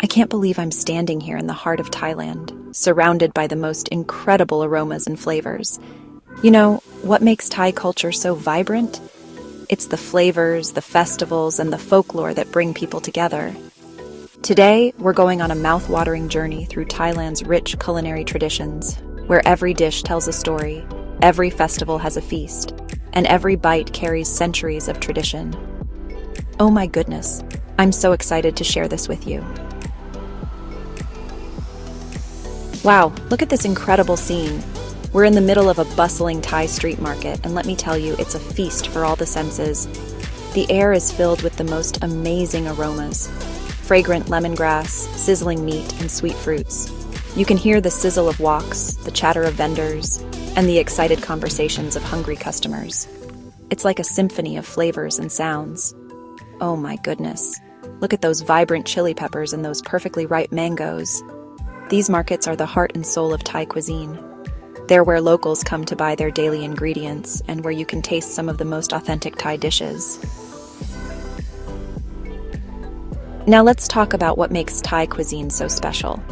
I can't believe I'm standing here in the heart of Thailand, surrounded by the most incredible aromas and flavors. You know, what makes Thai culture so vibrant? It's the flavors, the festivals, and the folklore that bring people together. Today, we're going on a mouthwatering journey through Thailand's rich culinary traditions, where every dish tells a story, every festival has a feast, and every bite carries centuries of tradition. Oh my goodness, I'm so excited to share this with you. Wow, look at this incredible scene. We're in the middle of a bustling Thai street market, and let me tell you, it's a feast for all the senses. The air is filled with the most amazing aromas. Fragrant lemongrass, sizzling meat, and sweet fruits. You can hear the sizzle of woks, the chatter of vendors, and the excited conversations of hungry customers. It's like a symphony of flavors and sounds. Oh my goodness. Look at those vibrant chili peppers and those perfectly ripe mangoes. These markets are the heart and soul of Thai cuisine. They're where locals come to buy their daily ingredients and where you can taste some of the most authentic Thai dishes. Now let's talk about what makes Thai cuisine so special.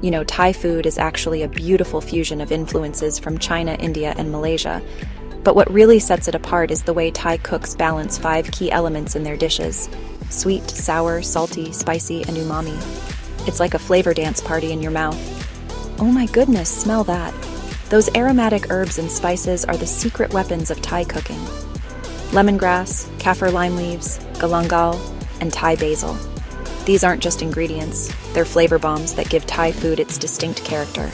You know, Thai food is actually a beautiful fusion of influences from China, India, and Malaysia. But what really sets it apart is the way Thai cooks balance 5 key elements in their dishes: sweet, sour, salty, spicy, and umami. It's like a flavor dance party in your mouth. Oh my goodness, smell that. Those aromatic herbs and spices are the secret weapons of Thai cooking. Lemongrass, kaffir lime leaves, galangal, and Thai basil. These aren't just ingredients, they're flavor bombs that give Thai food its distinct character.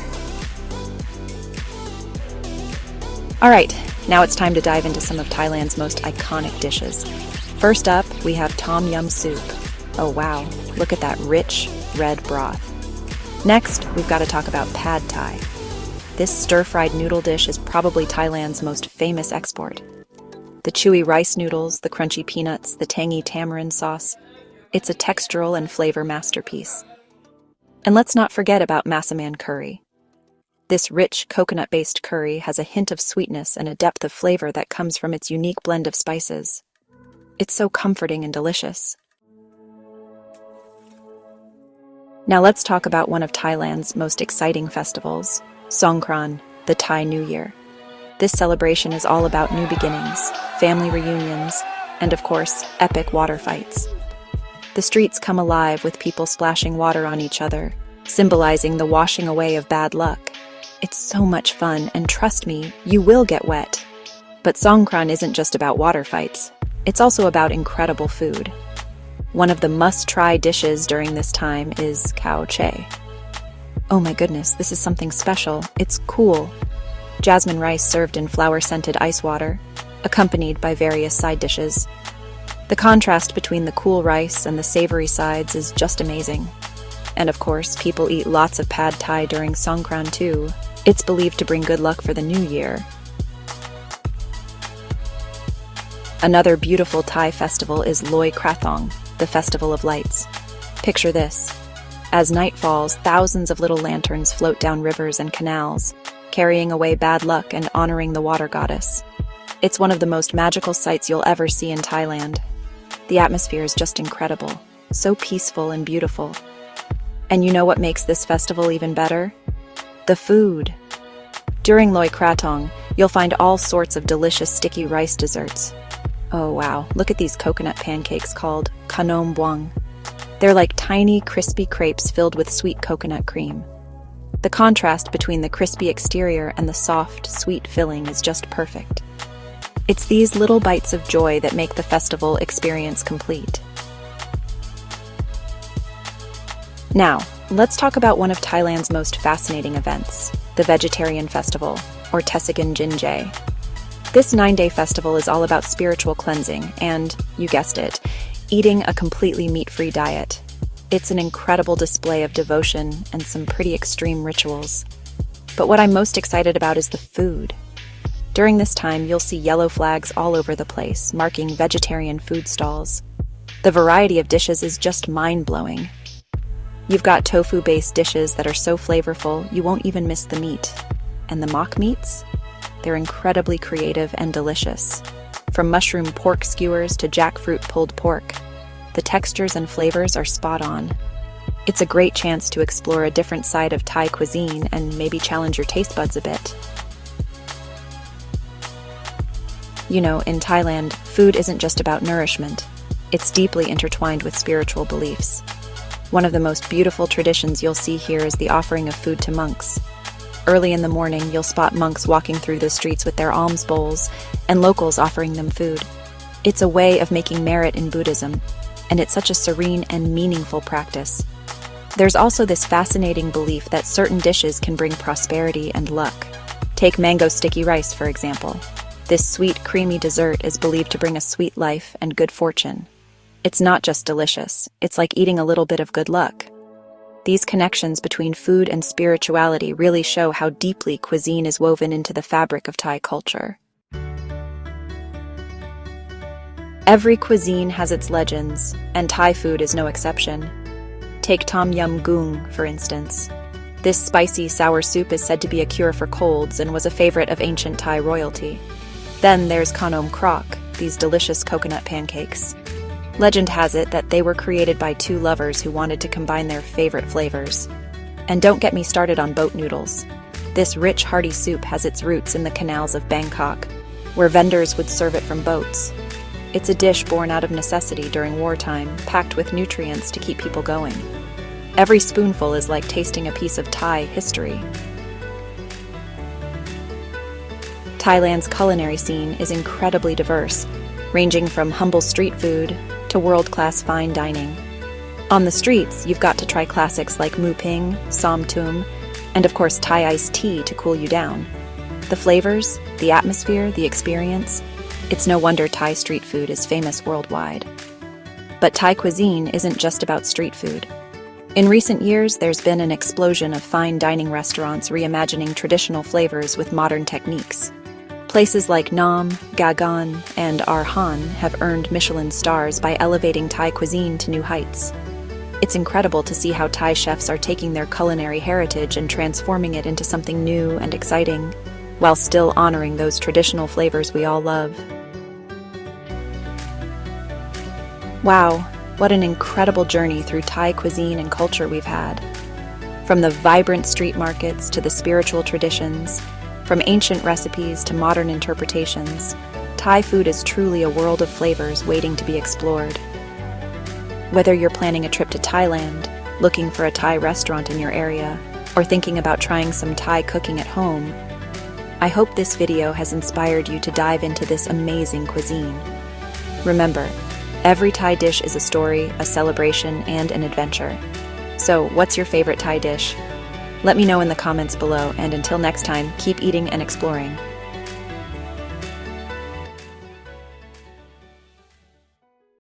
Alright, now it's time to dive into some of Thailand's most iconic dishes. First up, we have Tom Yum soup. Oh wow, look at that rich, red broth. Next, we've got to talk about Pad Thai. This stir-fried noodle dish is probably Thailand's most famous export. The chewy rice noodles, the crunchy peanuts, the tangy tamarind sauce. It's a textural and flavor masterpiece. And let's not forget about Massaman curry. This rich, coconut-based curry has a hint of sweetness and a depth of flavor that comes from its unique blend of spices. It's so comforting and delicious. Now let's talk about one of Thailand's most exciting festivals, Songkran, the Thai New Year. This celebration is all about new beginnings, family reunions, and of course, epic water fights. The streets come alive with people splashing water on each other, symbolizing the washing away of bad luck. It's so much fun, and trust me, you will get wet. But Songkran isn't just about water fights. It's also about incredible food. One of the must-try dishes during this time is khao che. Oh my goodness, this is something special. It's cool. Jasmine rice served in flower-scented ice water, accompanied by various side dishes. The contrast between the cool rice and the savory sides is just amazing. And of course, people eat lots of pad thai during Songkran too. It's believed to bring good luck for the new year. Another beautiful Thai festival is Loi Krathong, the Festival of Lights. Picture this. As night falls, thousands of little lanterns float down rivers and canals, carrying away bad luck and honoring the water goddess. It's one of the most magical sights you'll ever see in Thailand. The atmosphere is just incredible, so peaceful and beautiful. And you know what makes this festival even better? The food. During Loi Krathong, you'll find all sorts of delicious sticky rice desserts. Oh wow, look at these coconut pancakes called kanom buang. They're like tiny, crispy crepes filled with sweet coconut cream. The contrast between the crispy exterior and the soft, sweet filling is just perfect. It's these little bites of joy that make the festival experience complete. Now, let's talk about one of Thailand's most fascinating events, the Vegetarian Festival, or Tesigan Jinjae. This 9-day festival is all about spiritual cleansing and, you guessed it, eating a completely meat-free diet. It's an incredible display of devotion and some pretty extreme rituals. But what I'm most excited about is the food. During this time, you'll see yellow flags all over the place, marking vegetarian food stalls. The variety of dishes is just mind-blowing. You've got tofu-based dishes that are so flavorful, you won't even miss the meat. And the mock meats? They're incredibly creative and delicious. From mushroom pork skewers to jackfruit pulled pork, the textures and flavors are spot on. It's a great chance to explore a different side of Thai cuisine and maybe challenge your taste buds a bit. You know, in Thailand, food isn't just about nourishment. It's deeply intertwined with spiritual beliefs. One of the most beautiful traditions you'll see here is the offering of food to monks. Early in the morning, you'll spot monks walking through the streets with their alms bowls, and locals offering them food. It's a way of making merit in Buddhism, and it's such a serene and meaningful practice. There's also this fascinating belief that certain dishes can bring prosperity and luck. Take mango sticky rice, for example. This sweet, creamy dessert is believed to bring a sweet life and good fortune. It's not just delicious, it's like eating a little bit of good luck. These connections between food and spirituality really show how deeply cuisine is woven into the fabric of Thai culture. Every cuisine has its legends, and Thai food is no exception. Take Tom Yum Goong, for instance. This spicy, sour soup is said to be a cure for colds and was a favorite of ancient Thai royalty. Then there's Kanom Krok, these delicious coconut pancakes. Legend has it that they were created by two lovers who wanted to combine their favorite flavors. And don't get me started on boat noodles. This rich, hearty soup has its roots in the canals of Bangkok, where vendors would serve it from boats. It's a dish born out of necessity during wartime, packed with nutrients to keep people going. Every spoonful is like tasting a piece of Thai history. Thailand's culinary scene is incredibly diverse, ranging from humble street food to world-class fine dining. On the streets, you've got to try classics like mu ping, som tum, and of course Thai iced tea to cool you down. The flavors, the atmosphere, the experience, it's no wonder Thai street food is famous worldwide. But Thai cuisine isn't just about street food. In recent years, there's been an explosion of fine dining restaurants reimagining traditional flavors with modern techniques. Places like Nam, Gagan, and Arhan have earned Michelin stars by elevating Thai cuisine to new heights. It's incredible to see how Thai chefs are taking their culinary heritage and transforming it into something new and exciting, while still honoring those traditional flavors we all love. Wow, what an incredible journey through Thai cuisine and culture we've had. From the vibrant street markets to the spiritual traditions, from ancient recipes to modern interpretations, Thai food is truly a world of flavors waiting to be explored. Whether you're planning a trip to Thailand, looking for a Thai restaurant in your area, or thinking about trying some Thai cooking at home, I hope this video has inspired you to dive into this amazing cuisine. Remember, every Thai dish is a story, a celebration, and an adventure. So, what's your favorite Thai dish? Let me know in the comments below, and until next time, keep eating and exploring.